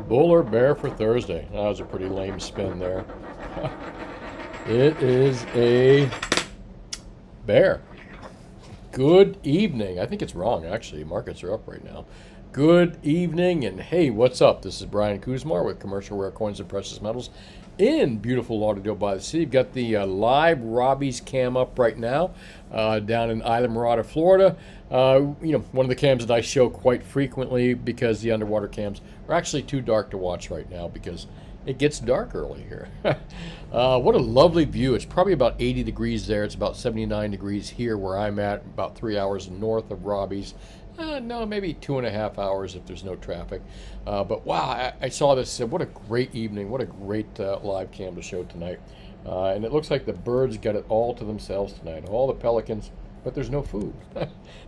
Bull or bear for Thursday? That was a pretty lame spin there. It is a bear. Good evening. I think it's wrong, actually. Markets are up right now. Good evening, and hey, what's up? This is Brian Kuzmar with Commercial Rare Coins and Precious Metals in beautiful Lauderdale by the Sea. You've got the live Robbie's cam up right now down in Islamorada, Florida. One of the cams that I show quite frequently because the underwater cams are actually too dark to watch right now because it gets dark early here. What a lovely view. It's probably about 80 degrees there. It's about 79 degrees here where I'm at, about 3 hours north of Robbie's. No, maybe 2.5 hours if there's no traffic. But wow, I saw this. What a great evening. What a great live cam to show tonight. And it looks like the birds got it all to themselves tonight. All the pelicans, but there's no food.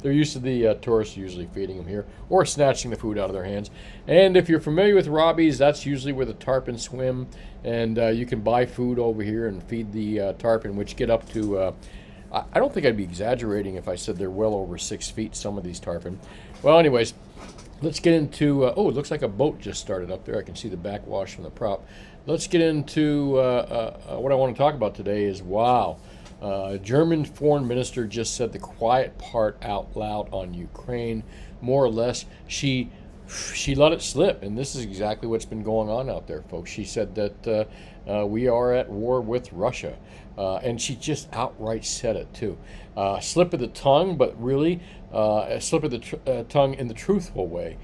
They're used to the tourists usually feeding them here or snatching the food out of their hands. And if you're familiar with Robbie's, that's usually where the tarpon swim. And you can buy food over here and feed the tarpon, which get up to... I don't think I'd be exaggerating if I said they're well over 6 feet, some of these tarpon. Well, anyways, let's get into... it looks like a boat just started up there. I can see the backwash from the prop. Let's get into what I want to talk about today is, wow, German foreign minister just said the quiet part out loud on Ukraine. More or less, she let it slip, and this is exactly what's been going on out there, folks. She said that we are at war with Russia. And she just outright said it, too. Slip of the tongue, but really a slip of the tongue in the truthful way.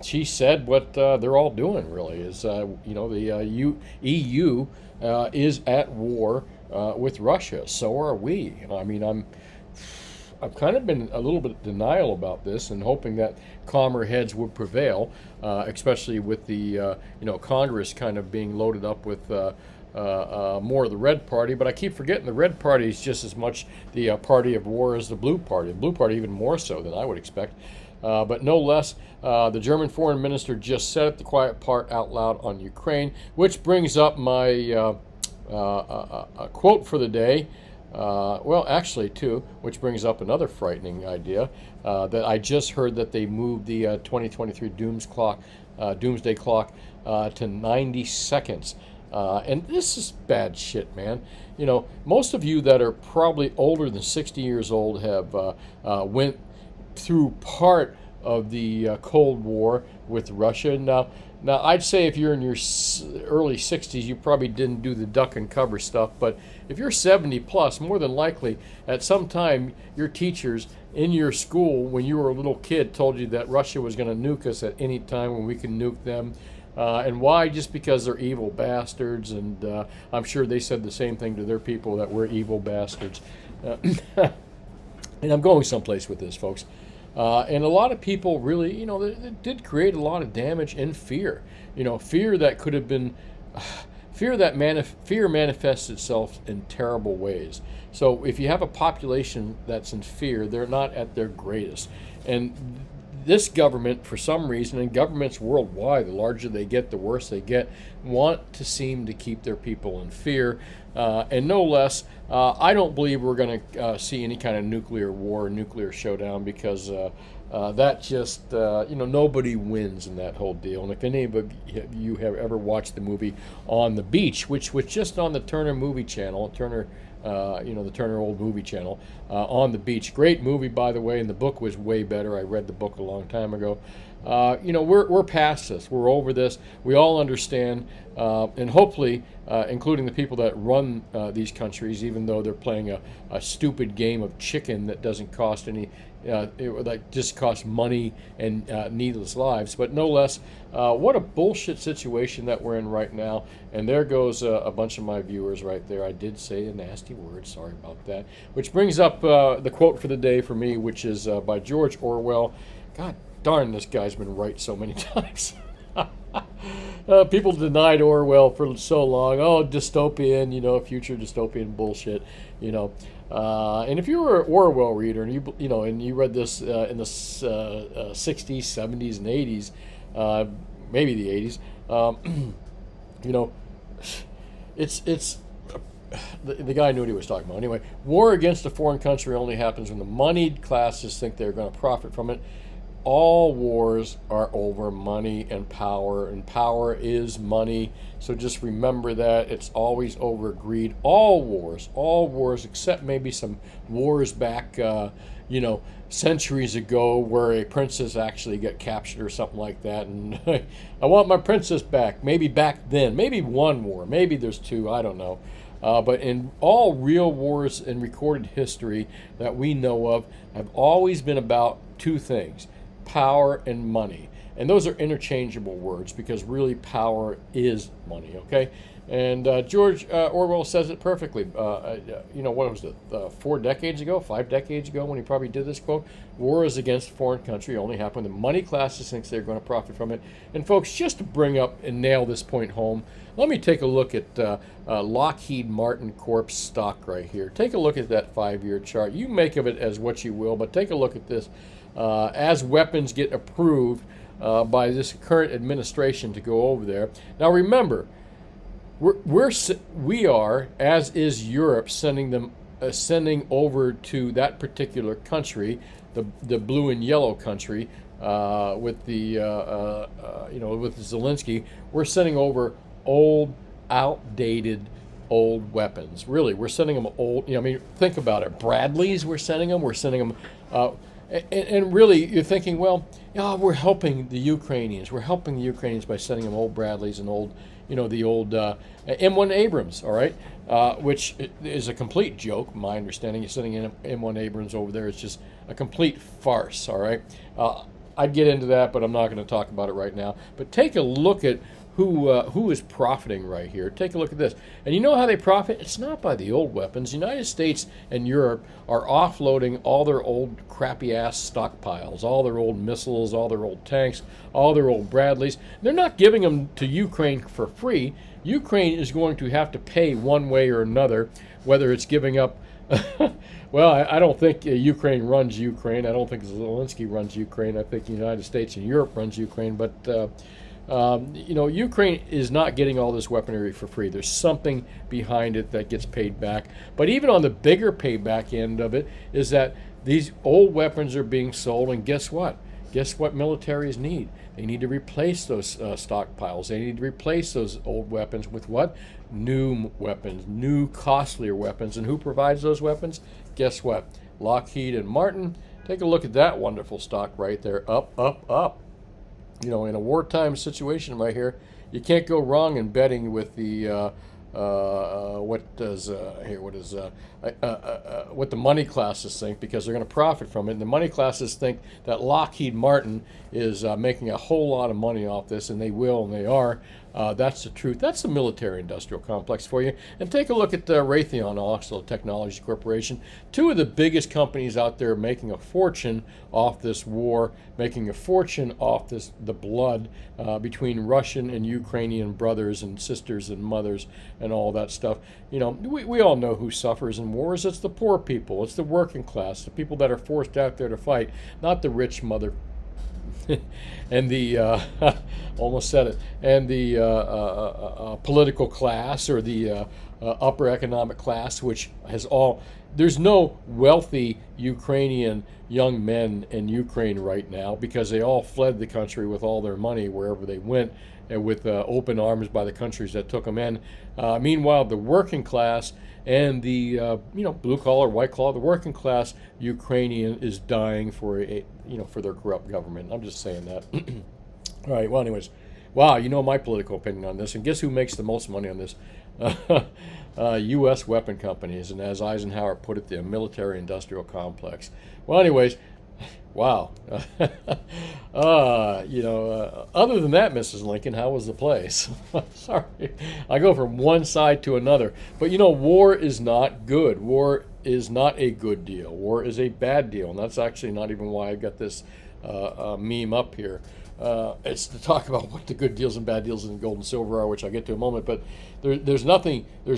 She said what they're all doing, really, is, the EU is at war with Russia. So are we. I mean, I've kind of been a little bit denial about this and hoping that calmer heads would prevail, especially with the, Congress kind of being loaded up with... more of the Red Party, but I keep forgetting the Red Party is just as much the party of war as the Blue Party. The Blue Party even more so than I would expect. But no less, the German foreign minister just said the quiet part out loud on Ukraine, which brings up my quote for the day. Actually, too, which brings up another frightening idea that I just heard that they moved the 2023 doomsday clock to 90 seconds. And this is bad shit, man. Most of you that are probably older than 60 years old have went through part of the Cold War with Russia. Now, I'd say if you're in your early 60s, you probably didn't do the duck and cover stuff. But if you're 70 plus, more than likely, at some time, your teachers in your school, when you were a little kid, told you that Russia was going to nuke us at any time when we can nuke them. And why? Just because they're evil bastards, and I'm sure they said the same thing to their people, that we're evil bastards. And I'm going someplace with this, folks. And a lot of people really, it did create a lot of damage and fear. Fear that could have been... Fear manifests itself in terrible ways. So if you have a population that's in fear, they're not at their greatest. And this government, for some reason, and governments worldwide, the larger they get, the worse they get, want to seem to keep their people in fear. And no less, I don't believe we're going to see any kind of nuclear war, nuclear showdown, because that just, nobody wins in that whole deal. And if any of you have ever watched the movie On the Beach, which was just on the Turner movie channel, the Turner Old Movie Channel, On the Beach. Great movie, by the way, and the book was way better. I read the book a long time ago. We're past this. We're over this. We all understand, and hopefully, including the people that run these countries, even though they're playing a stupid game of chicken that doesn't cost any, that just costs money and needless lives. But no less, what a bullshit situation that we're in right now. And there goes a bunch of my viewers right there. I did say a nasty word. Sorry about that. Which brings up the quote for the day for me, which is by George Orwell. God darn, this guy's been right so many times. People denied Orwell for so long. Oh, dystopian, future dystopian bullshit, And if you were an Orwell reader and you read this in the 60s, 70s, and 80s, maybe the 80s, it's the guy knew what he was talking about. Anyway, war against a foreign country only happens when the moneyed classes think they're going to profit from it. all wars are over money and power is money. So just remember that it's always over greed. All wars, except maybe some wars back, centuries ago, where a princess actually got captured or something like that, and I want my princess back. Maybe back then, maybe one war, maybe there's two, I don't know. But in all real wars in recorded history that we know of have always been about two things: power and money. And those are interchangeable words, because really power is money, okay? And George Orwell says it perfectly. What was it, 4 decades ago, 5 decades ago, when he probably did this quote? War is against a foreign country only happen when the money classes thinks they're going to profit from it. And folks, just to bring up and nail this point home, let me take a look at Lockheed Martin Corp stock right here. Take a look at that 5-year chart. You make of it as what you will, but take a look at this. As weapons get approved by this current administration to go over there. Now remember, we are, as is Europe, sending over to that particular country, the blue and yellow country, with Zelensky. We're sending over outdated old weapons. Really, we're sending them old. Think about it. Bradleys, we're sending them. We're sending them. And really, you're thinking, well, we're helping the Ukrainians. We're helping the Ukrainians by sending them old Bradleys and old, the old M1 Abrams, all right, which is a complete joke. My understanding, you're sending in M1 Abrams over there. It's just a complete farce, all right. I'd get into that, but I'm not going to talk about it right now. But take a look at who is profiting right here. Take a look at this. And you know how they profit? It's not by the old weapons. The United States and Europe are offloading all their old crappy-ass stockpiles, all their old missiles, all their old tanks, all their old Bradleys. They're not giving them to Ukraine for free. Ukraine is going to have to pay one way or another, whether it's giving up... Well, I don't think Ukraine runs Ukraine. I don't think Zelensky runs Ukraine. I think the United States and Europe runs Ukraine. But... Ukraine is not getting all this weaponry for free. There's something behind it that gets paid back. But even on the bigger payback end of it is that these old weapons are being sold, and guess what? Guess what militaries need? They need to replace those stockpiles. They need to replace those old weapons with what? New weapons, new costlier weapons. And who provides those weapons? Guess what? Lockheed and Martin. Take a look at that wonderful stock right there. Up, up, up. In a wartime situation right here, you can't go wrong in betting with the what the money classes think, because they're going to profit from it. And the money classes think that Lockheed Martin is making a whole lot of money off this, and they will, and they are. That's the truth. That's the military-industrial complex for you. And take a look at Raytheon also Technologies Corporation, two of the biggest companies out there making a fortune off this war, making a fortune off the blood between Russian and Ukrainian brothers and sisters and mothers and all that stuff. We all know who suffers in wars. It's the poor people. It's the working class, the people that are forced out there to fight, not the rich mother and the almost said it, and the political class, or the upper economic class, which has all. There's no wealthy Ukrainian young men in Ukraine right now, because they all fled the country with all their money wherever they went, and with open arms by the countries that took them in. Meanwhile, the working class and the blue collar, white collar, the working class Ukrainian is dying for for their corrupt government. I'm just saying that. All right. Well, anyways, wow. My political opinion on this, and guess who makes the most money on this? U.S. weapon companies, and as Eisenhower put it, the military-industrial complex. Well, anyways. Wow. Other than that, Mrs. Lincoln, how was the place? Sorry. I go from one side to another. But, war is not good. War is not a good deal. War is a bad deal. And that's actually not even why I got this meme up here. It's to talk about what the good deals and bad deals in gold and silver are, which I'll get to in a moment. But there's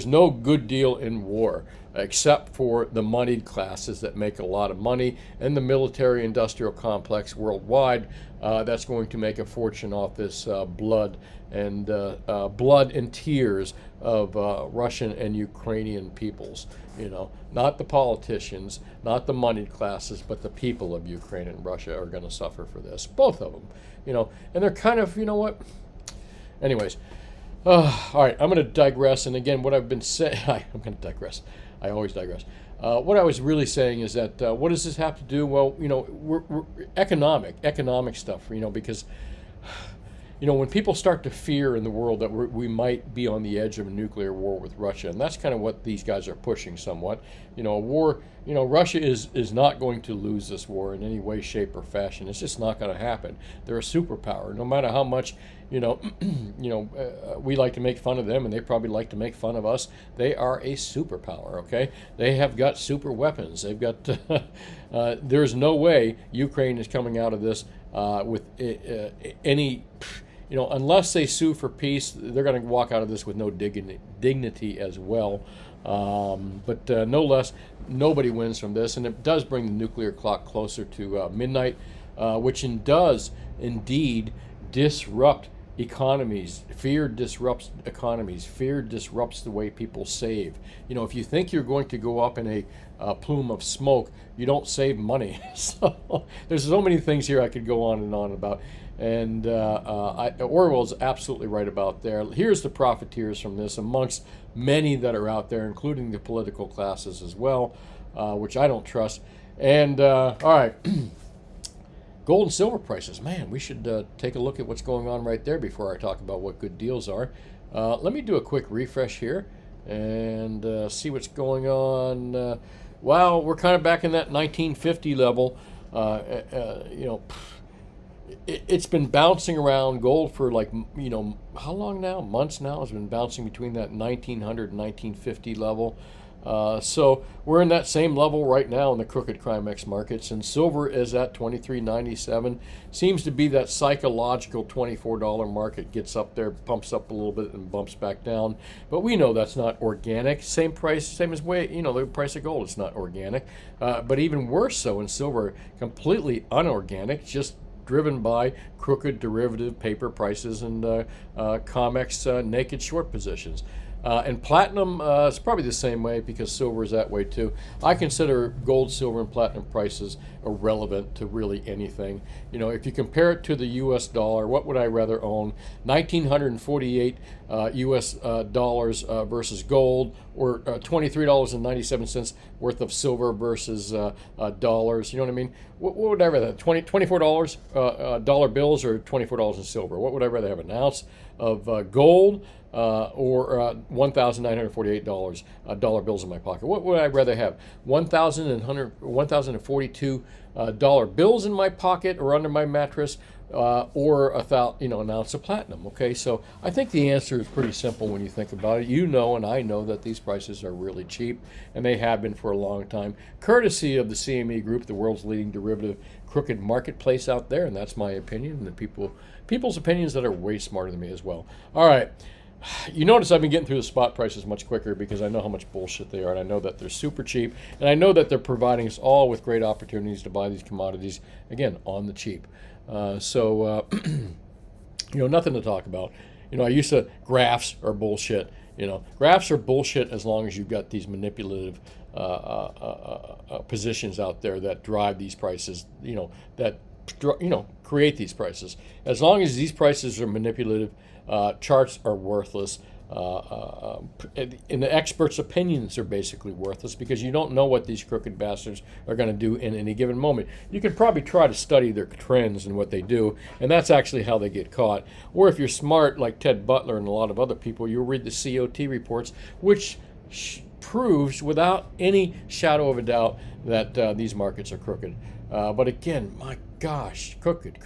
no good deal in war, except for the moneyed classes that make a lot of money, and the military-industrial complex worldwide that's going to make a fortune off this blood and tears of Russian and Ukrainian peoples. Not the politicians, not the moneyed classes, but the people of Ukraine and Russia are going to suffer for this. Both of them, and they're kind of, what? Anyways, all right, I'm going to digress. And again, what I've been saying, I'm going to digress. I always digress. What I was really saying is that what does this have to do? Well, we're economic stuff, because when people start to fear in the world that we might be on the edge of a nuclear war with Russia, and that's kind of what these guys are pushing somewhat. A war, Russia is not going to lose this war in any way, shape, or fashion. It's just not going to happen. They're a superpower. No matter how much, we like to make fun of them, and they probably like to make fun of us. They are a superpower, okay? They have got super weapons. They've got, there's no way Ukraine is coming out of this with any... unless they sue for peace, they're going to walk out of this with no dignity as well. But no less, nobody wins from this, and it does bring the nuclear clock closer to midnight, which does indeed disrupt economies. Fear disrupts economies. Fear disrupts the way people save. If you think you're going to go up in a plume of smoke, you don't save money. So there's so many things here I could go on and on about. And Orwell's absolutely right about there. Here's the profiteers from this, amongst many that are out there, including the political classes as well, which I don't trust. And all right, gold and silver prices. Man, we should take a look at what's going on right there before I talk about what good deals are. Let me do a quick refresh here and see what's going on. Wow, we're kind of back in that 1950 level. It's been bouncing around gold for how long now? Months now. It's been bouncing between that 1900 and 1950 level. So we're in that same level right now in the crooked Crimex markets, and silver is at $23.97. Seems to be that psychological $24 market. Gets up there, pumps up a little bit, and bumps back down. But we know that's not organic. Same price, same as the price of gold. It's not organic. But even worse so in silver, completely unorganic. Just driven by crooked derivative paper prices and COMEX naked short positions. And platinum is probably the same way because silver is that way too. I consider gold, silver, and platinum prices irrelevant to really anything. If you compare it to the U.S. dollar, what would I rather own? 1,948 U.S. dollars versus gold, or $23.97 worth of silver versus dollars. You know what I mean? What would I rather have? $24 dollar bills or $24 in silver? What would I rather have? An ounce of gold or $1,948 dollar bills in my pocket? What would I rather have? $1,042 dollar bills in my pocket or under my mattress, or an ounce of platinum? Okay, so I think the answer is pretty simple when you think about it. And I know that these prices are really cheap, and they have been for a long time, courtesy of the CME Group, the world's leading derivative crooked marketplace out there. And that's my opinion, and people's opinions that are way smarter than me as well. All right. You notice I've been getting through the spot prices much quicker because I know how much bullshit they are, and I know that they're super cheap, and I know that they're providing us all with great opportunities to buy these commodities, again, on the cheap. Nothing to talk about. Graphs are bullshit. Graphs are bullshit as long as you've got these manipulative positions out there that drive these prices, create these prices. As long as these prices are manipulative, charts are worthless. And the experts' opinions are basically worthless because you don't know what these crooked bastards are going to do in any given moment. You can probably try to study their trends and what they do, and that's actually how they get caught. Or if you're smart, like Ted Butler and a lot of other people, you'll read the COT reports, which proves without any shadow of a doubt that these markets are crooked. But again, my gosh, crooked.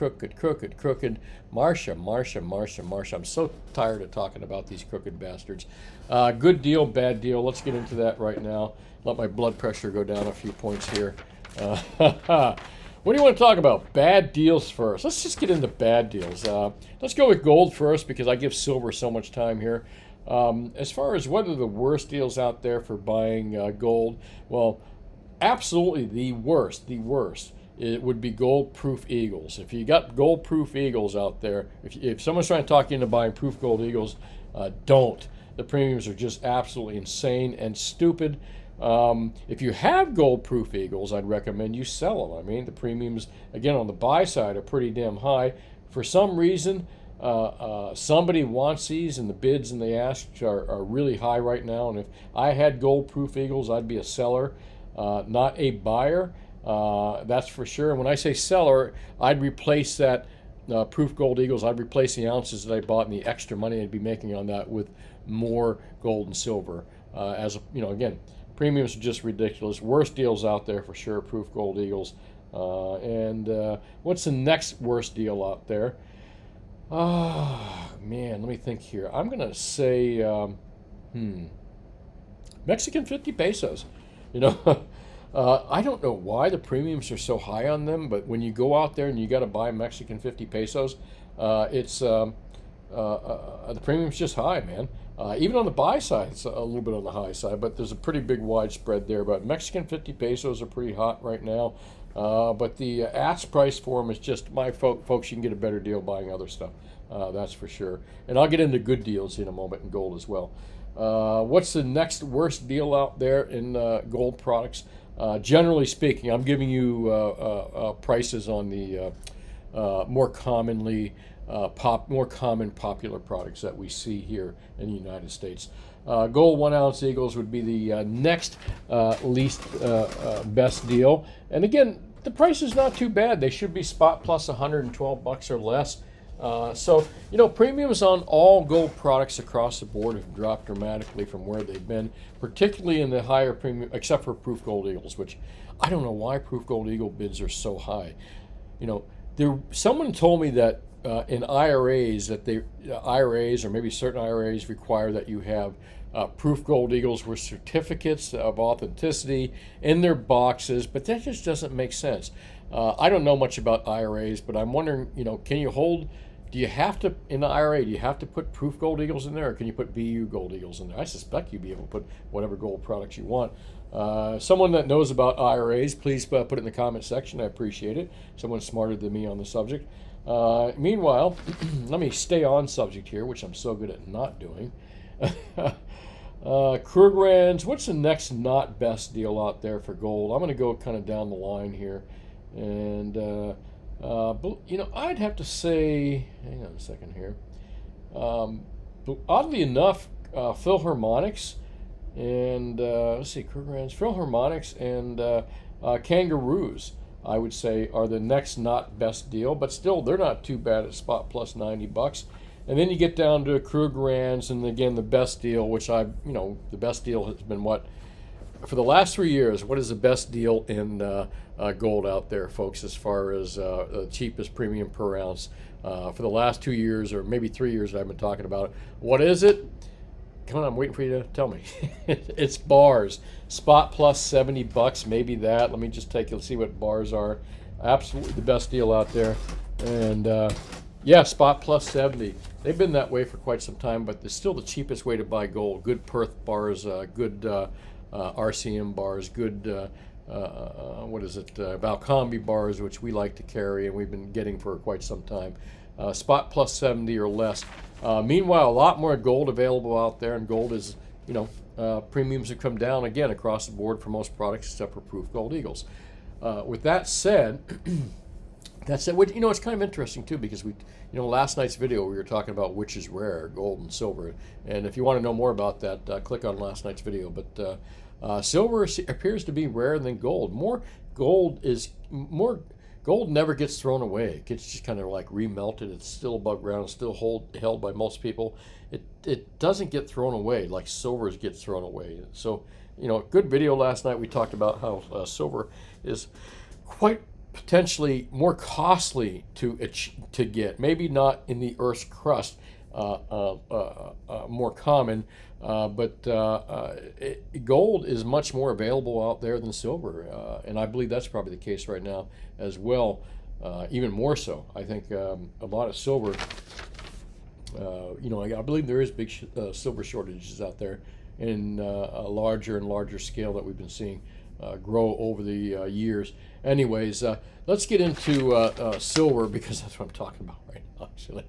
Marsha. I'm so tired of talking about these crooked bastards. Good deal, bad deal. Let's get into that right now. Let my blood pressure go down a few points here. What do you want to talk about? Bad deals first. Let's just get into bad deals. Let's go with gold first because I give silver so much time here. As far as what are the worst deals out there for buying gold, well, absolutely the worst. It would be gold-proof eagles. If you got gold-proof eagles out there, if someone's trying to talk you into buying proof gold eagles, don't. The premiums are just absolutely insane and stupid. If you have gold-proof eagles, I'd recommend you sell them. I mean, the premiums, again, on the buy side are pretty damn high. For some reason, somebody wants these, and the bids and the asks are really high right now. And if I had gold-proof eagles, I'd be a seller, not a buyer. That's for sure. And when I say seller, I'd replace that proof gold eagles. I'd replace the ounces that I bought and the extra money I'd be making on that with more gold and silver. Again, premiums are just ridiculous. Worst deals out there for sure, proof gold eagles. What's the next worst deal out there? Man, let me think here. I'm going to say, Mexican 50 pesos. I don't know why the premiums are so high on them, but when you go out there and you got to buy Mexican 50 pesos, the premium's just high, man. Even on the buy side, it's a little bit on the high side, but there's a pretty big widespread there. But Mexican 50 pesos are pretty hot right now. But the ask price for them is just, folks, you can get a better deal buying other stuff. That's for sure. And I'll get into good deals in a moment in gold as well. What's the next worst deal out there in gold products? Generally speaking, I'm giving you prices on the more common popular products that we see here in the United States. Gold 1 ounce eagles would be the next least best deal. And again, the price is not too bad. They should be spot plus $112 or less. Premiums on all gold products across the board have dropped dramatically from where they've been, particularly in the higher premium, except for proof gold eagles, which I don't know why proof gold eagle bids are so high. Someone told me that in IRAs, IRAs or maybe certain IRAs require that you have proof gold eagles with certificates of authenticity in their boxes, but that just doesn't make sense. I don't know much about IRAs, but I'm wondering, do you have to, in the IRA, do you have to put proof gold eagles in there, or can you put BU gold eagles in there? I suspect you'd be able to put whatever gold products you want. Someone that knows about IRAs, please put it in the comment section. I appreciate it. Someone smarter than me on the subject. Meanwhile, let me stay on subject here, which I'm so good at not doing. Krugerrands, what's the next not best deal out there for gold? I'm going to go kind of down the line here. And, I'd have to say, hang on a second here. Oddly enough, Philharmonics and, Krugerrands, Philharmonics and Kangaroos, I would say, are the next not best deal, but still they're not too bad at spot plus $90. And then you get down to Krugerrands, and again the best deal, which the best deal has been what for the last 3 years. What is the best deal in gold out there, folks, as far as the cheapest premium per ounce for the last 2 years or maybe 3 years that I've been talking about it? What is it? Come on, I'm waiting for you to tell me. It's bars. Spot plus $70, maybe that. Let me just see what bars are. Absolutely the best deal out there. And spot plus 70. They've been that way for quite some time, but it's still the cheapest way to buy gold. Good Perth bars, good RCM bars, good Valcambi bars, which we like to carry and we've been getting for quite some time. Spot plus 70 or less. Meanwhile, a lot more gold available out there, and gold is, premiums have come down again across the board for most products except for proof gold eagles. With that said, it's kind of interesting too, because last night's video we were talking about which is rare, gold and silver, and if you want to know more about that, click on last night's video. But silver appears to be rarer than gold. Gold never gets thrown away. It gets just kind of like remelted. It's still above ground, still held by most people. It doesn't get thrown away like silver gets thrown away. So, good video last night. We talked about how silver is quite potentially more costly to get. Maybe not in the Earth's crust, more common, but gold is much more available out there than silver, and I believe that's probably the case right now as well, even more so. I think a lot of silver, I believe there is big silver shortages out there in a larger and larger scale that we've been seeing grow over the years. Anyways, let's get into silver, because that's what I'm talking about right now, actually.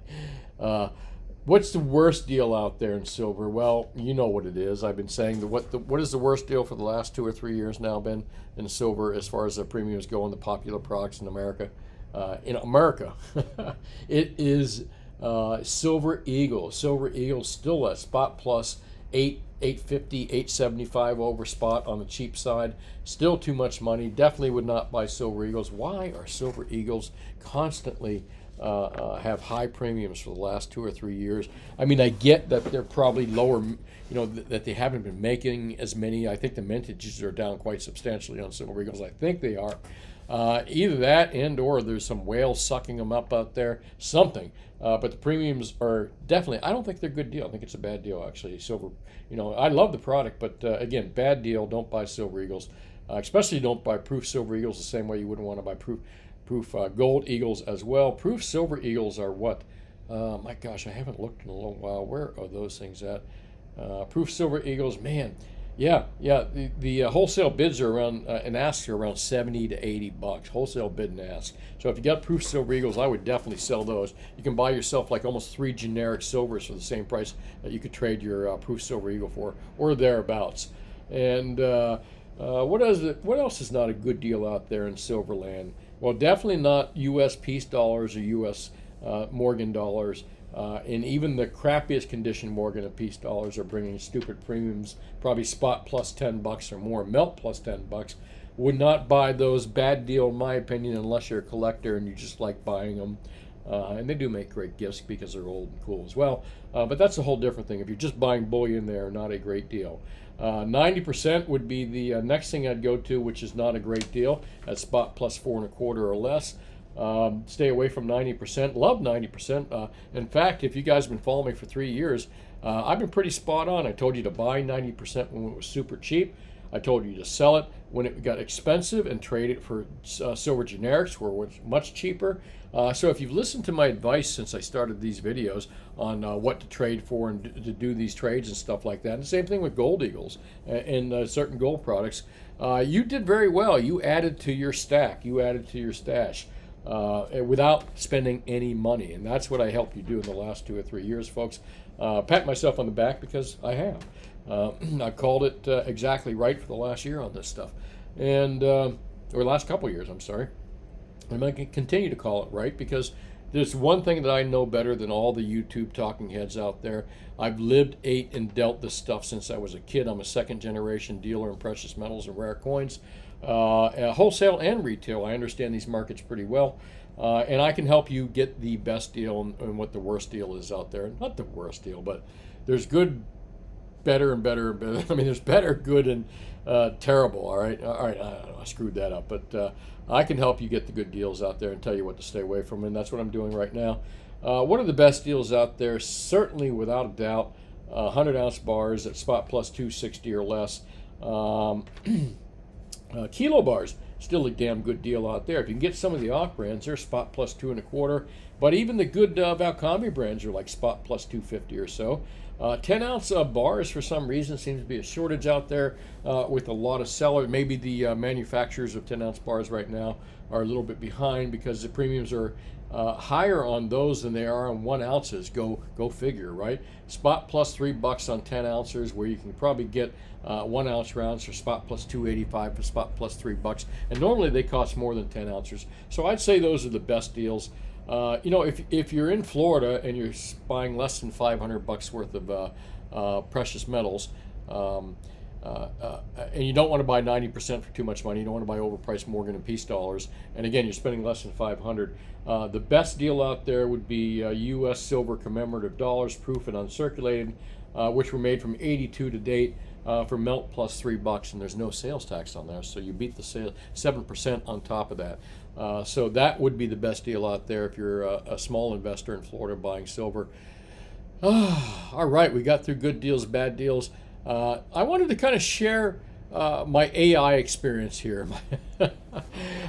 What's the worst deal out there in silver? Well, you know what it is. I've been saying what is the worst deal for the last 2 or 3 years now been in silver as far as the premiums go on the popular products in America. In America, it is Silver Eagle. Silver Eagle still at spot plus 850, 875 over spot on the cheap side. Still too much money. Definitely would not buy Silver Eagles. Why are Silver Eagles constantly have high premiums for the last 2 or 3 years? I mean, I get that they're probably lower, that they haven't been making as many. I think the mintages are down quite substantially on Silver Eagles. I think they are. Either that and or there's some whales sucking them up out there, something. But the premiums are definitely, I don't think they're a good deal. I think it's a bad deal, actually. Silver, I love the product, but again, bad deal. Don't buy Silver Eagles. Especially don't buy proof Silver Eagles the same way you wouldn't want to buy proof gold Eagles as well. Proof Silver Eagles are what? My gosh, I haven't looked in a little while. Where are those things at? Proof Silver Eagles, man. Yeah. The wholesale bids are around and asks are around 70 to 80 bucks. Wholesale bid and ask. So if you got proof Silver Eagles, I would definitely sell those. You can buy yourself like almost 3 generic silvers for the same price that you could trade your proof Silver Eagle for, or thereabouts. And what else is not a good deal out there in Silverland? Well, definitely not U.S. peace dollars or U.S. Morgan dollars. And even the crappiest condition Morgan and peace dollars are bringing stupid premiums, probably spot plus 10 bucks or more, melt plus 10 bucks. Would not buy those. Bad deal, in my opinion, unless you're a collector and you just like buying them. And they do make great gifts because they're old and cool as well. But that's a whole different thing. If you're just buying bullion, they're not a great deal. 90% would be the next thing I'd go to, which is not a great deal. At spot plus 4.25 or less. Stay away from 90%. Love 90%. In fact, if you guys have been following me for 3 years, I've been pretty spot on. I told you to buy 90% when it was super cheap. I told you to sell it when it got expensive and trade it for silver generics where it was much cheaper. So if you've listened to my advice since I started these videos on what to trade for and to do these trades and stuff like that, and the same thing with gold eagles and certain gold products, you did very well. You added to your stack. You added to your stash. Without spending any money. And that's what I helped you do in the last 2 or 3 years, folks. Pat myself on the back because I have. I called it exactly right for the last year on this stuff. And, or last couple years, I'm sorry. I'm going to continue to call it right because there's one thing that I know better than all the YouTube talking heads out there. I've lived, ate, and dealt this stuff since I was a kid. I'm a second-generation dealer in precious metals and rare coins. Wholesale and retail. I understand these markets pretty well, and I can help you get the best deal and what the worst deal is out there. Not the worst deal, but there's good, better, and better and better. I mean, there's better, good, and terrible. All right. I screwed that up, but I can help you get the good deals out there and tell you what to stay away from, and that's what I'm doing right now. One of the best deals out there, certainly without a doubt, 100-ounce bars at spot plus 260 or less. Kilo bars, still a damn good deal out there. If you can get some of the off brands, they're spot plus 2.25. But even the good Valcambi brands are like spot plus 250 or so. 10-ounce bars, for some reason, seems to be a shortage out there with a lot of sellers. Maybe the manufacturers of 10-ounce bars right now are a little bit behind because the premiums are higher on those than they are on 1 ounces. Go figure, right? Spot plus $3 on 10 ounces, where you can probably get 1 ounce rounds for spot plus 285 for spot plus $3, and normally they cost more than 10 ounces. So I'd say those are the best deals. If you're in Florida and you're buying less than $500 worth of precious metals, and you don't want to buy 90% for too much money, you don't want to buy overpriced Morgan and peace dollars, and again, you're spending less than $500, the best deal out there would be U.S. silver commemorative dollars, proof and uncirculated, which were made from 82 to date for melt plus $3, and there's no sales tax on there, so you beat the sale 7% on top of that. So that would be the best deal out there if you're a small investor in Florida buying silver. All right, we got through good deals, bad deals. I wanted to kind of share my AI experience here.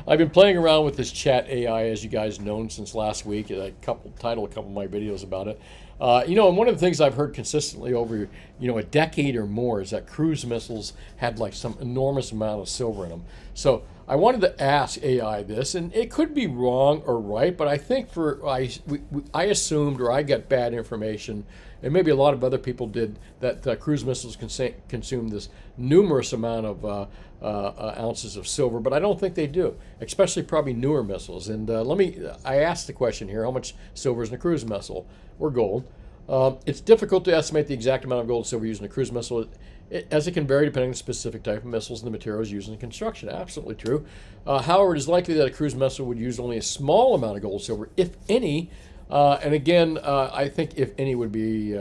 I've been playing around with this chat AI, as you guys know, since last week. I titled a couple of my videos about it. And one of the things I've heard consistently over, a decade or more is that cruise missiles had like some enormous amount of silver in them. So I wanted to ask AI this, and it could be wrong or right, but I think I assumed, or I got bad information, and maybe a lot of other people did, that cruise missiles consume this numerous amount of ounces of silver, but I don't think they do, especially probably newer missiles. And I asked the question here: how much silver is in a cruise missile or gold? It's difficult to estimate the exact amount of gold and silver used in a cruise missile, as it can vary depending on the specific type of missiles and the materials used in construction. Absolutely true. However, it is likely that a cruise missile would use only a small amount of gold and silver, if any. And again, I think if any would be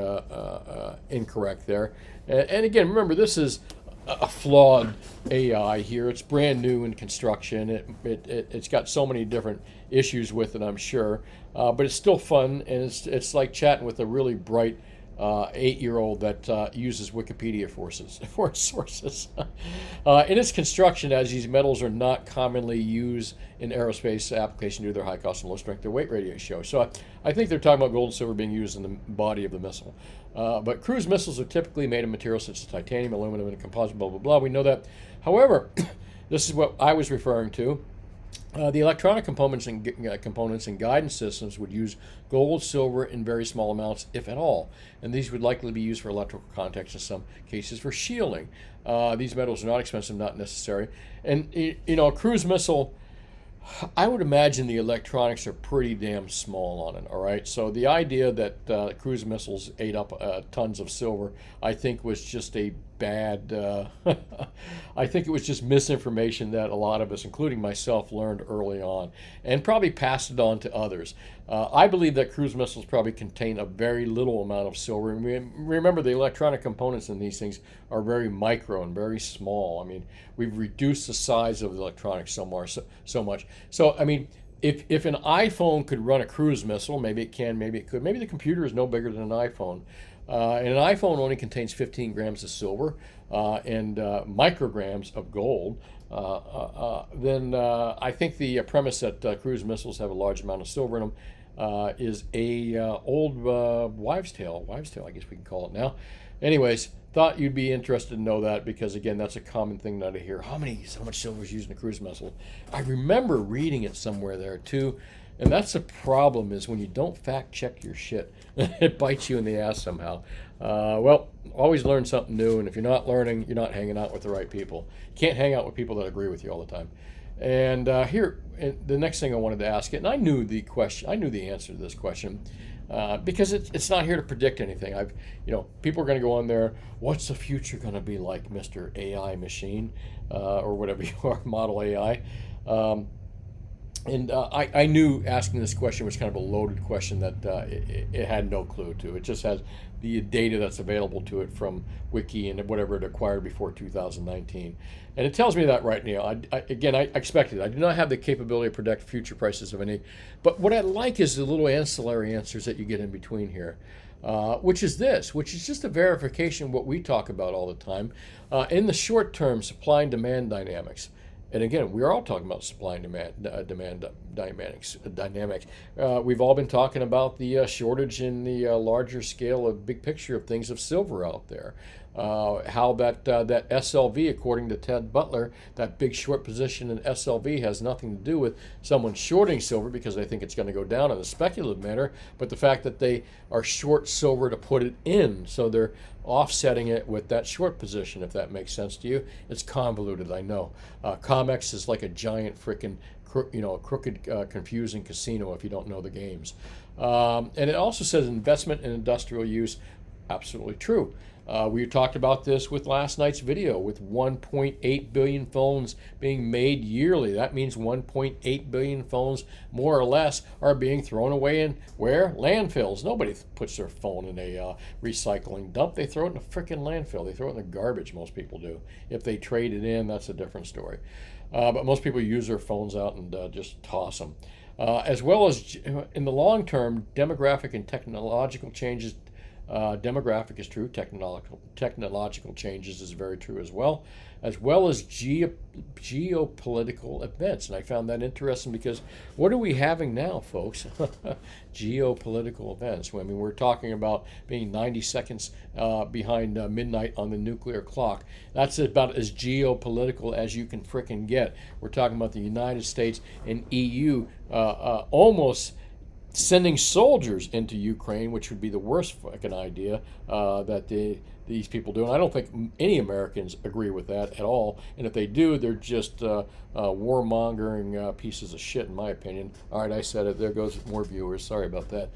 incorrect there. And again, remember, this is a flawed AI here. It's brand new in construction. It's got so many different issues with it, I'm sure. But it's still fun, and it's like chatting with a really bright 8-year-old that uses Wikipedia for its sources. In its construction, as these metals are not commonly used in aerospace application due to their high cost and low strength, their weight ratio. So I think they're talking about gold and silver being used in the body of the missile. But cruise missiles are typically made of materials such as titanium, aluminum, and composite, blah, blah, blah. We know that. However, this is what I was referring to. The electronic components and guidance systems would use gold, silver in very small amounts, if at all. And these would likely be used for electrical contacts, in some cases for shielding. These metals are not expensive, not necessary. And, a cruise missile, I would imagine the electronics are pretty damn small on it, all right? So the idea that cruise missiles ate up tons of silver, I think was just a bad, I think it was just misinformation that a lot of us, including myself, learned early on and probably passed it on to others. I believe that cruise missiles probably contain a very little amount of silver. And remember, the electronic components in these things are very micro and very small. I mean, we've reduced the size of the electronics so much. So, I mean, if an iPhone could run a cruise missile, maybe it can, maybe it could. Maybe the computer is no bigger than an iPhone. And an iPhone only contains 15 grams of silver and micrograms of gold. Then I think the premise that cruise missiles have a large amount of silver in them is a old wives' tale, I guess we can call it now. Anyways, thought you'd be interested to know that, because again, that's a common thing that I hear. How much silver is used in a cruise missile? I remember reading it somewhere there too. And that's the problem, is when you don't fact check your shit, it bites you in the ass somehow. Well, always learn something new, and if you're not learning, you're not hanging out with the right people. You can't hang out with people that agree with you all the time. And the next thing I wanted to ask it, and I knew the answer to this question, because it's not here to predict anything. People are going to go on there. What's the future going to be like, Mr. AI machine, or whatever you are, model AI? And I knew asking this question was kind of a loaded question that it had no clue to. It just has the data that's available to it from Wiki and whatever it acquired before 2019. And it tells me that right now. I expected it. I do not have the capability to predict future prices of any. But what I like is the little ancillary answers that you get in between here. Which is just a verification of what we talk about all the time. In the short term, supply and demand dynamics. And again, we're all talking about supply and demand dynamics. We've all been talking about the shortage in the larger scale of big picture of things of silver out there. How that SLV, according to Ted Butler, that big short position in SLV has nothing to do with someone shorting silver because they think it's going to go down in a speculative manner, but the fact that they are short silver to put it in. So they're offsetting it with that short position, if that makes sense to you. It's convoluted, I know. COMEX is like a giant frickin' crooked, confusing casino if you don't know the games. And it also says investment in industrial use. Absolutely true. We talked about this with last night's video, with 1.8 billion phones being made yearly. That means 1.8 billion phones, more or less, are being thrown away in where? Landfills. Nobody puts their phone in a recycling dump. They throw it in a frickin' landfill. They throw it in the garbage, most people do. If they trade it in, that's a different story. But most people use their phones out and just toss them. As well as, in the long term, demographic and technological changes Demographic is true. Technological changes is very true as well as geopolitical events. And I found that interesting because what are we having now, folks? Geopolitical events. I mean, we're talking about being 90 seconds behind midnight on the nuclear clock. That's about as geopolitical as you can frickin' get. We're talking about the United States and EU almost sending soldiers into Ukraine, which would be the worst fucking idea that these people do. And I don't think any Americans agree with that at all. And if they do, they're just warmongering pieces of shit, in my opinion. All right, I said it. There goes more viewers. Sorry about that.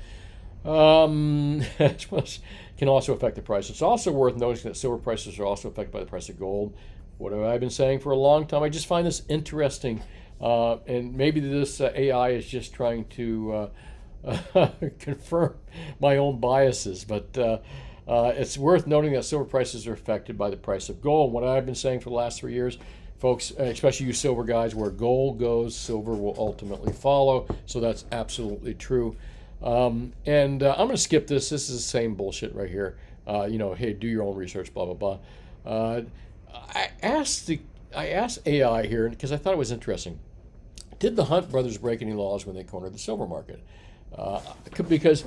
Can also affect the price. It's also worth noticing that silver prices are also affected by the price of gold. What have I been saying for a long time? I just find this interesting. And maybe this AI is just trying to confirm my own biases, but it's worth noting that silver prices are affected by the price of gold. What I've been saying for the last 3 years, folks, especially you silver guys, where gold goes, silver will ultimately follow. So that's absolutely true. I'm going to skip this. This is the same bullshit right here. Hey, do your own research, blah, blah, blah. I asked AI here because I thought it was interesting. Did the Hunt brothers break any laws when they cornered the silver market? Because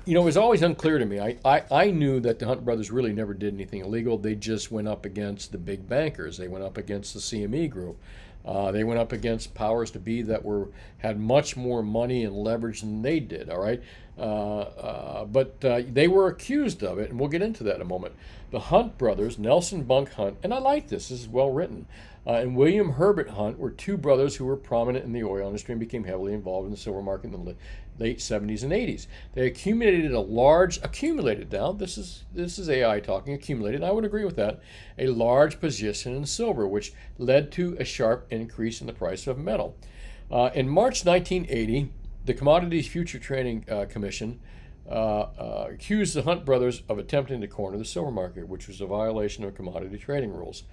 it was always unclear to me. I knew that the Hunt brothers really never did anything illegal. They just went up against the big bankers. They went up against the CME group. They went up against powers to be that had much more money and leverage than they did. All right, but they were accused of it, and we'll get into that in a moment. The Hunt brothers, Nelson Bunk Hunt, and I like this. This is well written. And William Herbert Hunt were two brothers who were prominent in the oil industry and became heavily involved in the silver market in the late 70s and 80s. They accumulated now, this is AI talking, accumulated, and I would agree with that, a large position in silver, which led to a sharp increase in the price of metal. In March 1980, the Commodities Future Trading Commission accused the Hunt brothers of attempting to corner the silver market, which was a violation of commodity trading rules.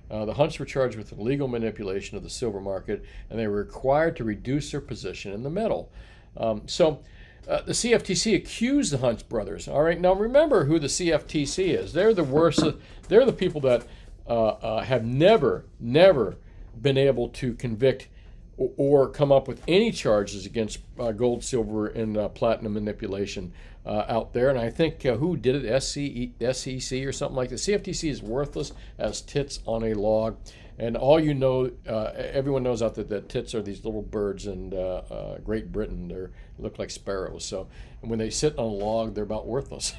The Hunts were charged with illegal manipulation of the silver market, and they were required to reduce their position in the metal. The CFTC accused the Hunt brothers. All right, now remember who the CFTC is. They're the worst. They're the people that have never been able to convict or come up with any charges against gold, silver, and platinum manipulation out there. And I think who did it? SEC or something like that. CFTC is worthless as tits on a log. And everyone knows out there that tits are these little birds in Great Britain. They look like sparrows. So when they sit on a log, they're about worthless.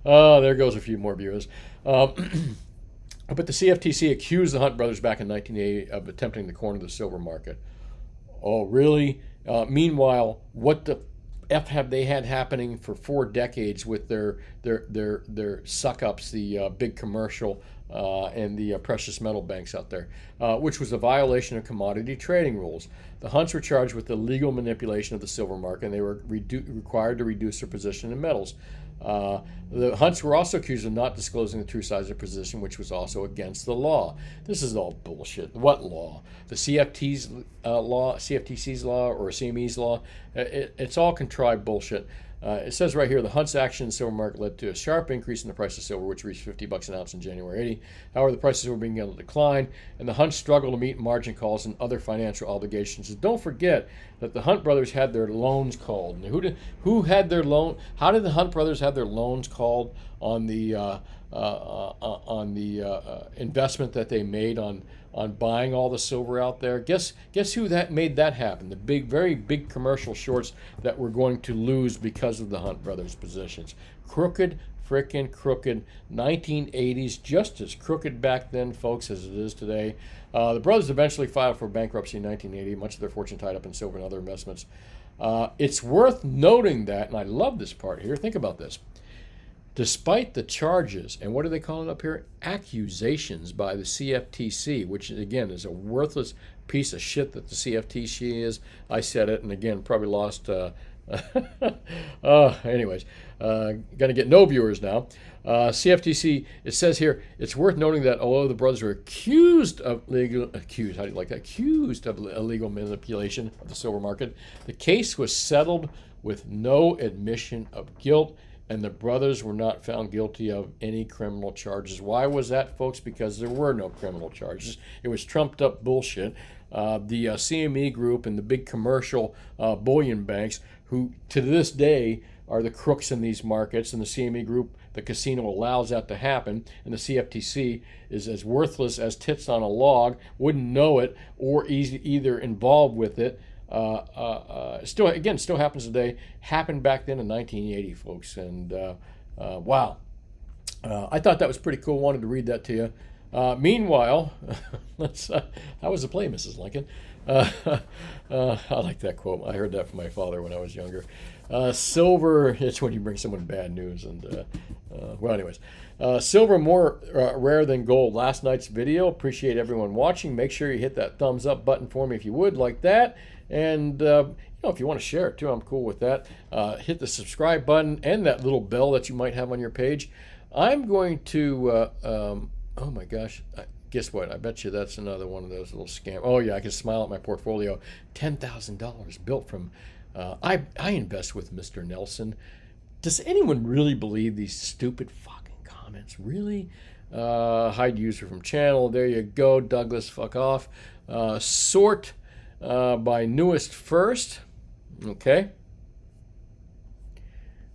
There goes a few more viewers. But the CFTC accused the Hunt brothers back in 1980 of attempting to corner the silver market. Oh, really? Meanwhile, what the F have they had happening for 4 decades with their suck-ups, the big commercial and the precious metal banks out there, which was a violation of commodity trading rules. The Hunts were charged with illegal manipulation of the silver market, and they were required to reduce their position in metals. The Hunts were also accused of not disclosing the true size of their position, which was also against the law. This is all bullshit. What law? The CFTC's law, or CME's law? It's all contrived bullshit. It says right here, the Hunt's action in the silver market led to a sharp increase in the price of silver, which reached $50 an ounce in January 80. However, the prices were beginning to decline, and the Hunts struggled to meet margin calls and other financial obligations. And don't forget that the Hunt brothers had their loans called. And who had their loan? How did the Hunt brothers have their loans called on the investment that they made on buying all the silver out there? Guess who made that happen? The very big commercial shorts that we're going to lose because of the Hunt brothers' positions. Crooked, frickin' crooked. 1980s, just as crooked back then, folks, as it is today. The brothers eventually filed for bankruptcy in 1980, much of their fortune tied up in silver and other investments. It's worth noting that, and I love this part here, think about this. Despite the charges, and what do they call it up here? Accusations by the CFTC, which again is a worthless piece of shit that the CFTC is. I said it, and again, probably lost. Anyways, gonna get no viewers now. CFTC, it says here, it's worth noting that although the brothers were accused of illegal manipulation of the silver market, the case was settled with no admission of guilt, and the brothers were not found guilty of any criminal charges. Why was that, folks? Because there were no criminal charges. It was trumped up bullshit. The CME group and the big commercial bullion banks, who to this day are the crooks in these markets, and the CME group, the casino, allows that to happen, and the CFTC is as worthless as tits on a log, wouldn't know it, or either involved with it. Still happens today. Happened back then in 1980, folks. And wow, I thought that was pretty cool. Wanted to read that to you. Meanwhile, how was the play, Mrs. Lincoln? I like that quote. I heard that from my father when I was younger. Silver, it's when you bring someone bad news. And well, anyways, silver more rare than gold. Last night's video. Appreciate everyone watching. Make sure you hit that thumbs up button for me if you would, like that. And if you want to share it too, I'm cool with that. Hit the subscribe button and that little bell that you might have on your page. I'm going to, oh my gosh, guess what? I bet you that's another one of those little scams. Oh yeah, I can smile at my portfolio. $10,000 built from, I invest with Mr. Nelson. Does anyone really believe these stupid fucking comments? Really? Hide user from channel. There you go, Douglas. Fuck off. Sort by newest first. Okay.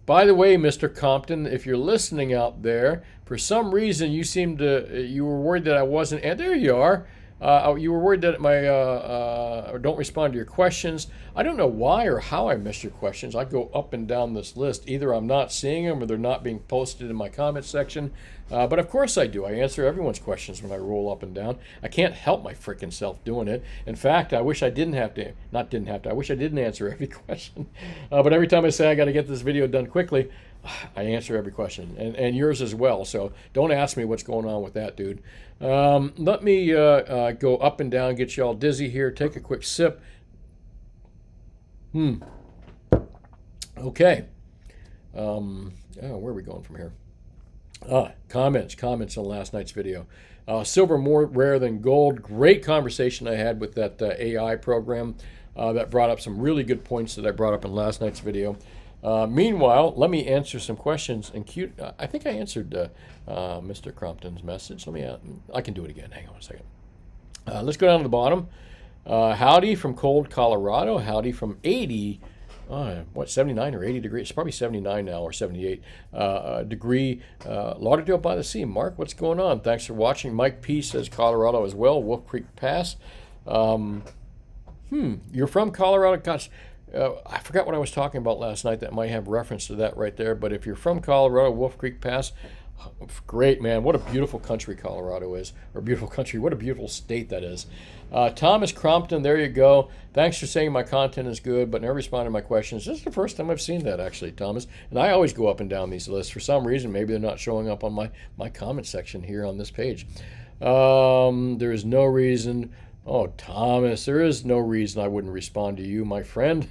By the way, Mr. Compton, if you're listening out there, for some reason you were worried that I wasn't, and there you are. You were worried that I don't respond to your questions. I don't know why or how I missed your questions. I go up and down this list. Either I'm not seeing them or they're not being posted in my comment section. But of course I do. I answer everyone's questions when I roll up and down. I can't help my freaking self doing it. In fact, I wish I didn't have to. I wish I didn't answer every question. But every time I say I got to get this video done quickly, I answer every question, and yours as well. So don't ask me what's going on with that, dude. Let me go up and down, get you all dizzy here. Take a quick sip. Okay. Where are we going from here? Comments on last night's video. Silver more rare than gold. Great conversation I had with that AI program that brought up some really good points that I brought up in last night's video. Meanwhile, let me answer some questions. And I think I answered Mr. Crompton's message. I can do it again. Hang on a second. Let's go down to the bottom. Howdy from cold Colorado. Howdy from 80. 79 or 80 degrees? It's probably 79 now or 78 degree. Lauderdale by the Sea. Mark, what's going on? Thanks for watching. Mike P says Colorado as well. Wolf Creek Pass. You're from Colorado? Gosh. I forgot what I was talking about last night that might have reference to that right there. But if you're from Colorado, Wolf Creek Pass, great, man. What a beautiful country Colorado is. Or beautiful country. What a beautiful state that is. Thomas Crompton, there you go. Thanks for saying my content is good, but never responded to my questions. This is the first time I've seen that, actually, Thomas. And I always go up and down these lists. For some reason, maybe they're not showing up on my comment section here on this page. There is no reason... Oh, Thomas, there is no reason I wouldn't respond to you, my friend.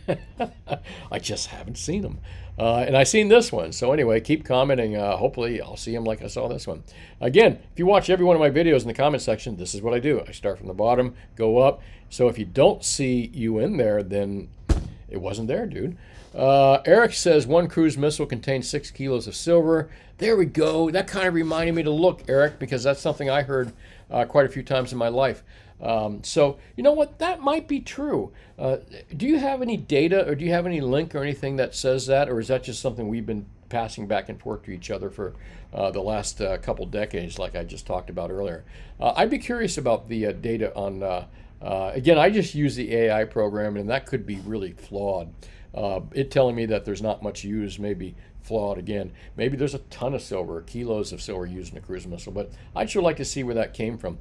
I just haven't seen them. And I seen this one. So anyway, keep commenting. Hopefully I'll see them like I saw this one. Again, if you watch every one of my videos in the comment section, this is what I do. I start from the bottom, go up. So if you don't see you in there, then it wasn't there, dude. Eric says 1 cruise missile contains 6 kilos of silver. There we go. That kind of reminded me to look, Eric, because that's something I heard quite a few times in my life. So, you know what? That might be true. Do you have any data or do you have any link or anything that says that? Or is that just something we've been passing back and forth to each other for the last couple decades, like I just talked about earlier? I'd be curious about the data on, again, I just use the AI program, and that could be really flawed. It telling me that there's not much used, maybe flawed again. Maybe there's a ton of silver, kilos of silver used in a cruise missile, but I'd sure like to see where that came from.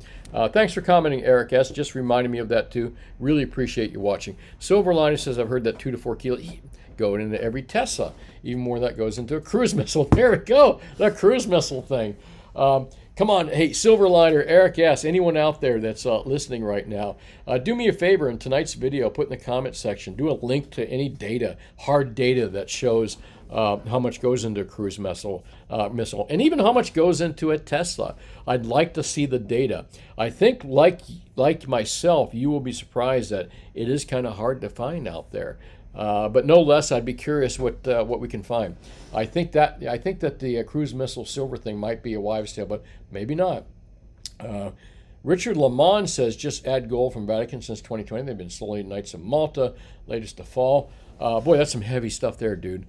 Thanks for commenting, Eric S. Just reminded me of that too. Really appreciate you watching. Silverliner says, I've heard that 2 to 4 kilos going into every Tesla. Even more that goes into a cruise missile. There we go, the cruise missile thing. Come on, hey, Silverliner, Eric S., anyone out there that's listening right now, do me a favor in tonight's video, put in the comment section, do a link to any data, hard data that shows how much goes into a cruise missile, and even how much goes into a Tesla. I'd like to see the data. I think, like myself, you will be surprised that it is kind of hard to find out there. But no less, I'd be curious what we can find. I think that the cruise missile silver thing might be a wives' tale, but maybe not. Richard Lamont says, just add gold from Vatican since 2020. They've been slowly Knights of Malta, latest to fall. Boy, that's some heavy stuff there, dude.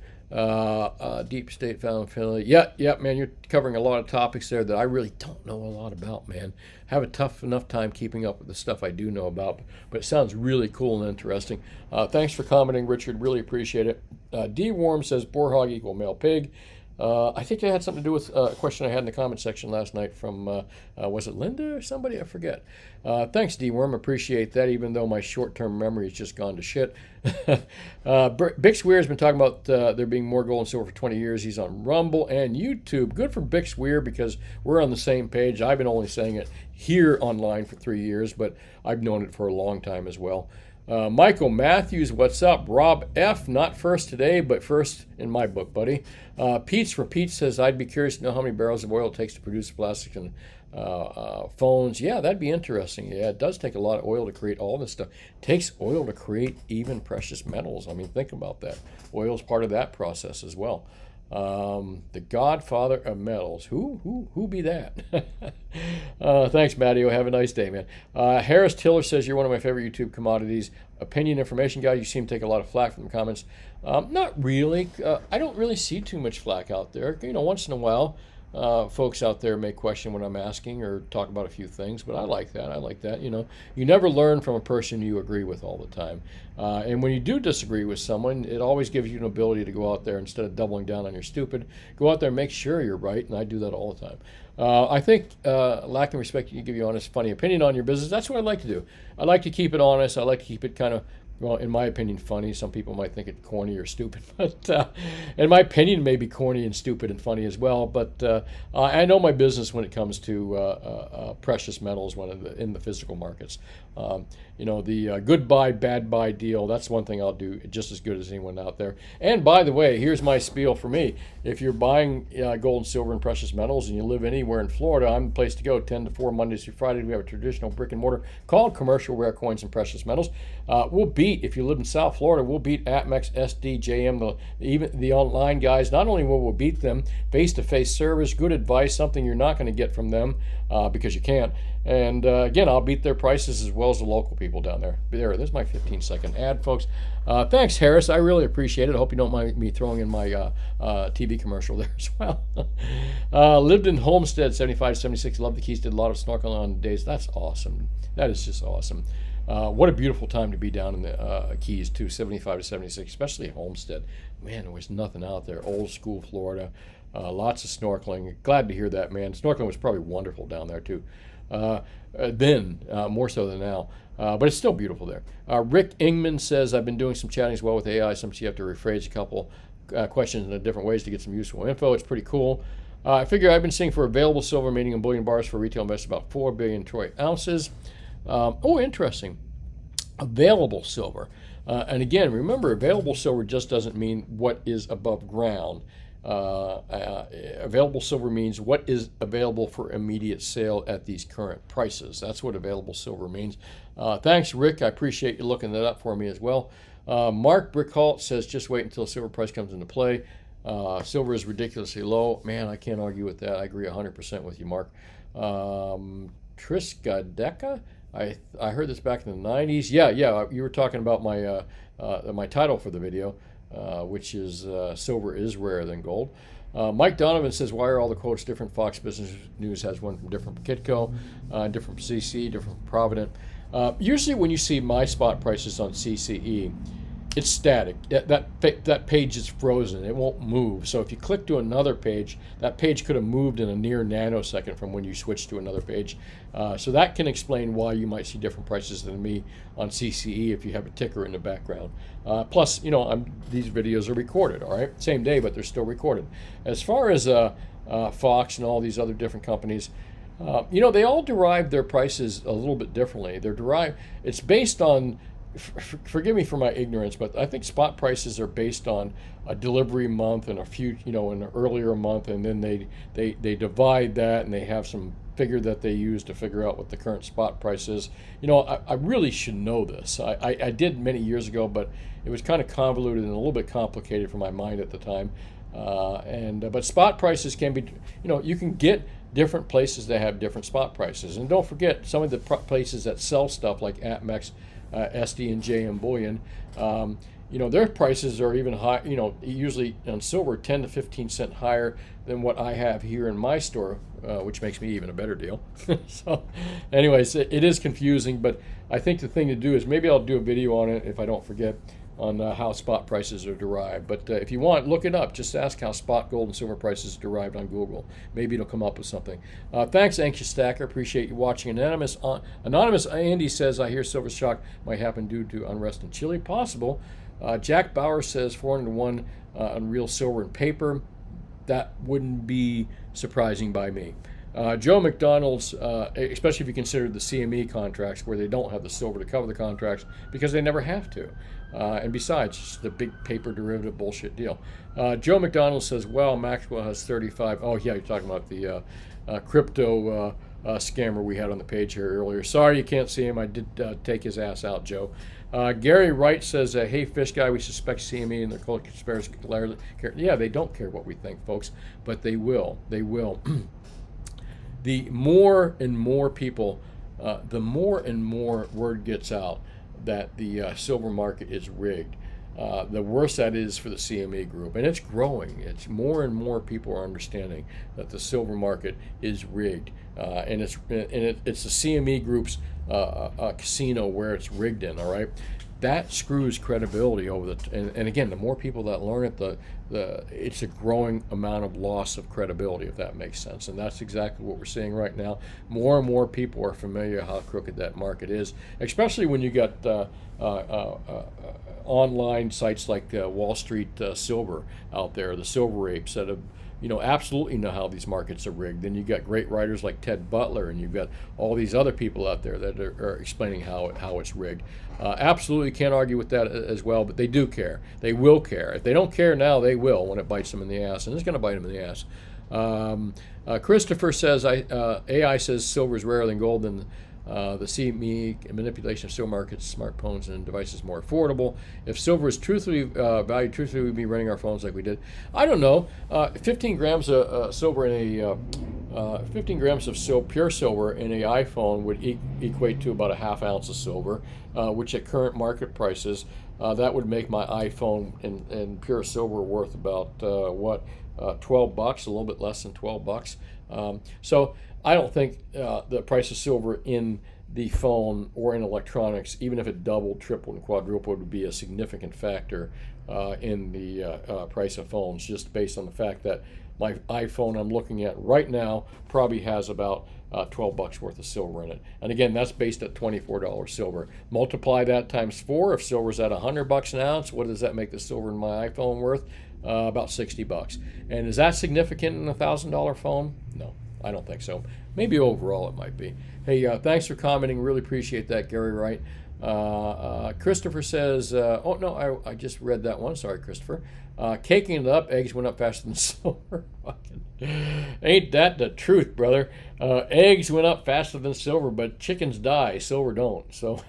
Deep state found Philly. Yeah, man, you're covering a lot of topics there that I really don't know a lot about, man. Have a tough enough time keeping up with the stuff I do know about, but it sounds really cool and interesting. Thanks for commenting, Richard. Really appreciate it. D Worm says, boar hog equal male pig. I think it had something to do with a question I had in the comment section last night from, was it Linda or somebody? I forget. Thanks, D-Worm. Appreciate that, even though my short-term memory has just gone to shit. Bix Weir has been talking about there being more gold and silver for 20 years. He's on Rumble and YouTube. Good for Bix Weir because we're on the same page. I've been only saying it here online for 3 years, but I've known it for a long time as well. Michael Matthews, what's up? Rob F, not first today, but first in my book, buddy. Pete's for Pete says, I'd be curious to know how many barrels of oil it takes to produce plastic and phones. Yeah, that'd be interesting. Yeah, it does take a lot of oil to create all this stuff. It takes oil to create even precious metals. I mean, think about that. Oil is part of that process as well. The godfather of metals. Who be that? Thanks, Matteo. Have a nice day, man. Harris Tiller says, you're one of my favorite YouTube commodities. Opinion information guy. You seem to take a lot of flack from the comments. Not really. I don't really see too much flack out there. You know, once in a while, folks out there may question what I'm asking or talk about a few things, but I like that. You know, you never learn from a person you agree with all the time. And when you do disagree with someone, it always gives you an ability to go out there, instead of doubling down on your stupid, go out there and make sure you're right, and I do that all the time. I think lacking respect, you give you honest, funny opinion on your business. That's what I like to do. I like to keep it honest. I like to keep it kind of, well, in my opinion, funny. Some people might think it corny or stupid, but in my opinion, it may be corny and stupid and funny as well. But I know my business when it comes to precious metals in the physical markets. You know, the good buy, bad buy deal, that's one thing I'll do just as good as anyone out there. And by the way, here's my spiel for me. If you're buying gold and silver and precious metals and you live anywhere in Florida, I'm the place to go. 10 to 4 Mondays through Friday. We have a traditional brick and mortar called Commercial Rare Coins and Precious Metals. We'll beat, if you live in South Florida, we'll beat Atmex, SD, JM, even the online guys. Not only will we beat them, face-to-face service, good advice, something you're not going to get from them because you can't. And again, I'll beat their prices as well as the local people down there. There's my 15-second ad, folks. Thanks, Harris. I really appreciate it. I hope you don't mind me throwing in my TV commercial there as well. Lived in Homestead, 75 76. Love the Keys. Did a lot of snorkeling on days. That's awesome. That is just awesome. What a beautiful time to be down in the Keys, too, 75 to 76, especially Homestead. Man, there was nothing out there. Old school Florida. Lots of snorkeling. Glad to hear that, man. Snorkeling was probably wonderful down there, too. Then, more so than now. But it's still beautiful there. Rick Ingman says, I've been doing some chatting as well with AI. Sometimes you have to rephrase a couple questions in different ways to get some useful info. It's pretty cool. I figure I've been seeing for available silver, meaning in bullion bars for retail investors, about 4 billion troy ounces. Interesting. Available silver. And again, remember, available silver just doesn't mean what is above ground. Available silver means what is available for immediate sale at these current prices. That's what available silver means. Thanks, Rick. I appreciate you looking that up for me as well. Mark Brickhalt says, just wait until silver price comes into play. Silver is ridiculously low. Man, I can't argue with that. I agree 100% with you, Mark. Triskadeka? I heard this back in the 90s. Yeah, you were talking about my title for the video, which is Silver is Rarer Than Gold. Mike Donovan says, why are all the quotes different? Fox Business News has one from different Kitco, different CC, different Provident. Usually when you see my spot prices on CCE, it's static. That page is frozen. It won't move. So if you click to another page, that page could have moved in a near nanosecond from when you switch to another page. So that can explain why you might see different prices than me on CCE if you have a ticker in the background. Plus, you know, these videos are recorded, all right? Same day, but they're still recorded. As far as Fox and all these other different companies, you know, they all derive their prices a little bit differently. It's based on, forgive me for my ignorance, but I think spot prices are based on a delivery month and an earlier month, and then they divide that, and they have some figure that they use to figure out what the current spot price is. You know, I really should know this. I did many years ago, but it was kind of convoluted and a little bit complicated for my mind at the time. But spot prices can be, you know, you can get different places that have different spot prices. And don't forget, some of the places that sell stuff like APMEX, SD&J, and Bullion, you know, their prices are even high, you know, usually on silver 10 to 15 cent higher than what I have here in my store, which makes me even a better deal. So anyways, it is confusing, but I think the thing to do is maybe I'll do a video on it if I don't forget, on how spot prices are derived. But if you want, look it up. Just ask how spot gold and silver prices are derived on Google. Maybe it'll come up with something. Thanks, Anxious Stacker. Appreciate you watching. Anonymous Andy says, I hear silver shock might happen due to unrest in Chile. Possible. Jack Bauer says 401 on real silver and paper. That wouldn't be surprising by me. Joe McDonald's, especially if you consider the CME contracts where they don't have the silver to cover the contracts because they never have to. And besides, it's the big paper derivative bullshit deal. Joe McDonald says, well, Maxwell has 35. Oh, yeah, you're talking about the crypto scammer we had on the page here earlier. Sorry you can't see him. I did take his ass out, Joe. Gary Wright says, hey, Fish Guy, we suspect CME and their cult conspiracy. Yeah, they don't care what we think, folks, but they will. They will. The more and more people, the more and more word gets out that the silver market is rigged, the worse that is for the CME group. And it's growing. It's more and more people are understanding that the silver market is rigged. And it's the CME group's casino where it's rigged in, all right? That screws credibility over and again, the more people that learn it, it's a growing amount of loss of credibility, if that makes sense. And that's exactly what we're seeing right now. More and more people are familiar how crooked that market is, especially when you got online sites like Wall Street Silver out there, the silver apes that have, you know, absolutely know how these markets are rigged. Then you got great writers like Ted Butler, and you've got all these other people out there that are explaining how it's rigged. Absolutely can't argue with that as well, but they do care. They will care. If they don't care now, they will when it bites them in the ass, and it's going to bite them in the ass. Christopher says, AI says silver is rarer than gold, and the CME manipulation of silver markets, smartphones, and devices more affordable. If silver is truthfully valued truthfully, we'd be running our phones like we did. I don't know. 15 grams of silver in a 15 grams of pure silver in an iPhone would equate to about a half ounce of silver, which at current market prices, that would make my iPhone in pure silver worth about $12, a little bit less than $12. So I don't think the price of silver in the phone or in electronics, even if it doubled, tripled, and quadrupled, would be a significant factor in the price of phones, just based on the fact that my iPhone I'm looking at right now probably has about $12 worth of silver in it. And again, that's based at $24 silver. Multiply that times 4. If silver's at $100 an ounce, what does that make the silver in my iPhone worth? About $60. And is that significant in a $1,000 phone? No, I don't think so. Maybe overall it might be. Hey, thanks for commenting. Really appreciate that, Gary Wright. Christopher says, oh no, I just read that one. Sorry, Christopher. Caking it up, eggs went up faster than silver. Ain't that the truth, brother? Eggs went up faster than silver, but chickens die, silver don't. So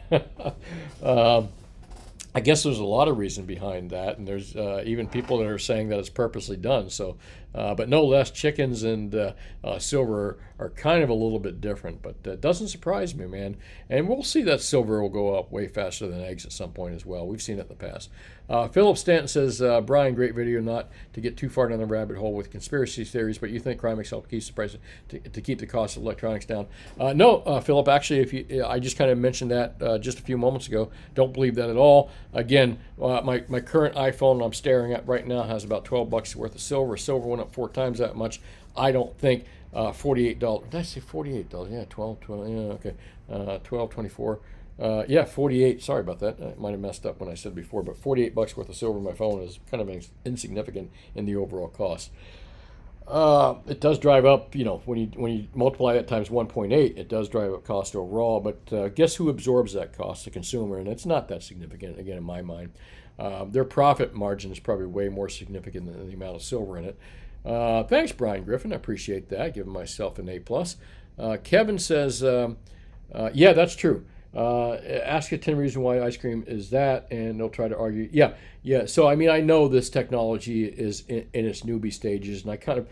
I guess there's a lot of reason behind that, and there's even people that are saying that it's purposely done. So, but no less, chickens and silver are kind of a little bit different, but it doesn't surprise me, man. And we'll see that silver will go up way faster than eggs at some point as well. We've seen it in the past. Philip Stanton says, Brian, great video, not to get too far down the rabbit hole with conspiracy theories, but you think Crimex helped keep the price to keep the cost of electronics down? No, Philip, actually, I just kind of mentioned that just a few moments ago. Don't believe that at all. Again, my current iPhone I'm staring at right now has about $12 worth of silver. Silver went up 4 times that much. I don't think $48. Did I say $48? Yeah, 12, yeah, okay. 12, 24. Yeah, 48. Sorry about that. I might have messed up when I said before, but $48 worth of silver in my phone is kind of insignificant in the overall cost. It does drive up, when you multiply that times 1.8, it does drive up cost overall. But guess who absorbs that cost? The consumer, and it's not that significant, again, in my mind. Their profit margin is probably way more significant than the amount of silver in it. Thanks, Brian Griffin. I appreciate that. Giving myself an A+. Kevin says, yeah, that's true. Ask a 10 reasons why ice cream is that, and they'll try to argue. Yeah, yeah. So, I mean, I know this technology is in its newbie stages, and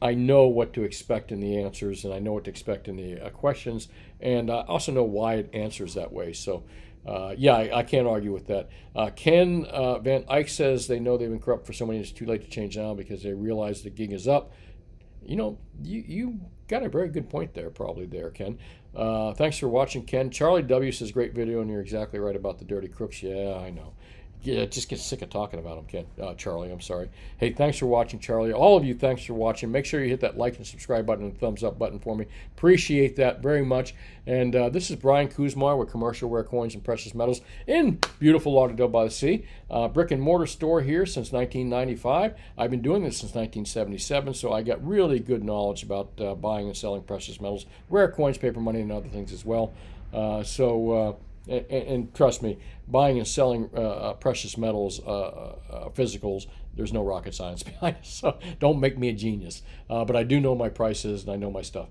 I know what to expect in the answers, and I know what to expect in the questions, and I also know why it answers that way. So, yeah, I can't argue with that. Ken Van Eyck says they know they've been corrupt for so many, it's too late to change now because they realize the gig is up. You know, you got a very good point there, probably there, Ken. Thanks for watching, Ken. Charlie W says, great video, and you're exactly right about the dirty crooks. Yeah, I know. Yeah, just get sick of talking about them, Ken. Charlie, I'm sorry. Hey, thanks for watching, Charlie. All of you, thanks for watching. Make sure you hit that like and subscribe button and thumbs up button for me. Appreciate that very much. And this is Brian Kuzmar with Commercial Rare Coins and Precious Metals in beautiful Lauderdale by the Sea. Brick and mortar store here since 1995. I've been doing this since 1977, so I got really good knowledge about buying and selling precious metals, rare coins, paper money, and other things as well. And trust me, buying and selling precious metals, physicals, there's no rocket science behind it. So don't make me a genius. But I do know my prices and I know my stuff.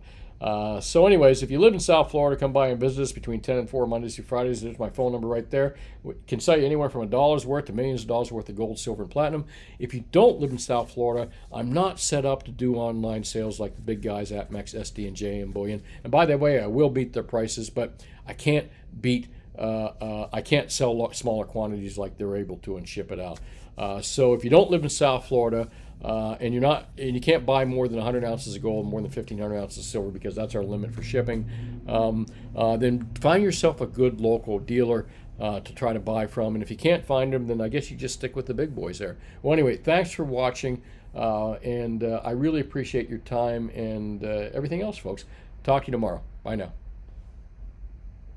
So anyways, if you live in South Florida, come by and visit us between 10 and 4 Mondays through Fridays. There's my phone number right there. We can sell you anywhere from $1 worth to millions of dollars worth of gold, silver, and platinum. If you don't live in South Florida, I'm not set up to do online sales like the big guys at Mex, SD&J, and Bullion. And by the way, I will beat their prices, but I can't beat I can't sell smaller quantities like they're able to and ship it out. So if you don't live in South Florida and you can't buy more than 100 ounces of gold, more than 1,500 ounces of silver because that's our limit for shipping, then find yourself a good local dealer to try to buy from. And if you can't find them, then I guess you just stick with the big boys there. Well, anyway, thanks for watching, and I really appreciate your time and everything else, folks. Talk to you tomorrow. Bye now.